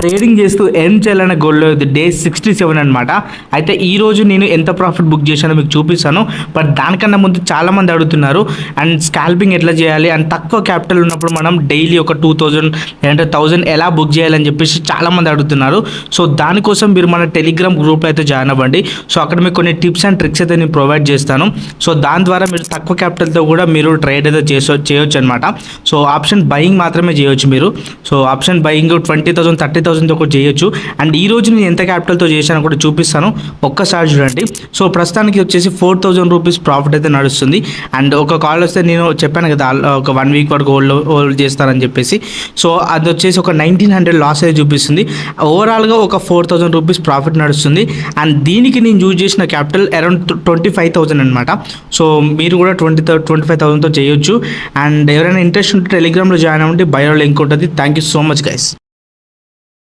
Trading చేస్తూ earn చేయాలనే గోల్లో ఇది డే 67 అనమాట. అయితే ఈరోజు నేను ఎంత ప్రాఫిట్ బుక్ చేశానో మీకు చూపిస్తాను. బట్ దానికన్నా ముందు చాలామంది అడుగుతున్నారు అండ్ స్కాల్పింగ్ ఎట్లా చేయాలి అండ్ తక్కువ క్యాపిటల్ ఉన్నప్పుడు మనం డైలీ ఒక 2000 లేదంటే 1000 ఎలా బుక్ చేయాలని చెప్పేసి చాలామంది అడుగుతున్నారు. సో దానికోసం మీరు మన టెలిగ్రామ్ గ్రూప్లో అయితే జాయిన్ అవ్వండి. సో అక్కడ మీకు కొన్ని టిప్స్ అండ్ ట్రిక్స్ అయితే నేను ప్రొవైడ్ చేస్తాను. సో దాని ద్వారా మీరు తక్కువ క్యాపిటల్తో కూడా మీరు ట్రేడ్ అయితే చేయొచ్చు అనమాట. సో ఆప్షన్ బయింగ్ మాత్రమే చేయొచ్చు మీరు. సో ఆప్షన్ బయింగ్ 20,000 30,000తో కూడా చేయొచ్చు. అండ్ ఈ రోజు నేను ఎంత క్యాపిటల్తో చేశానో కూడా చూపిస్తాను, ఒక్కసారి చూడండి. సో ప్రస్తుతానికి వచ్చేసి 4,000 రూపీస్ ప్రాఫిట్ అయితే నడుస్తుంది. అండ్ ఒక కాల్ వస్తే నేను చెప్పాను కదా ఒక 1 వీక్ వరకు హోల్డ్ చేస్తానని చెప్పేసి. సో అది వచ్చేసి ఒక 1900 లాస్ అయితే చూపిస్తుంది. ఓవరాల్గా ఒక 4,000 రూపీస్ ప్రాఫిట్ నడుస్తుంది. అండ్ దీనికి నేను యూజ్ చేసిన క్యాపిటల్ అరౌండ్ 25,000 అనమాట. సో మీరు కూడా 25,000తో చేయొచ్చు. అండ్ ఎవరైనా ఇంట్రెస్ట్ ఉంటే టెలిగ్రామ్లో జాయిన్ అవ్వండి, బయోలో లింక్ ఉంటుంది. Thank you so much guys.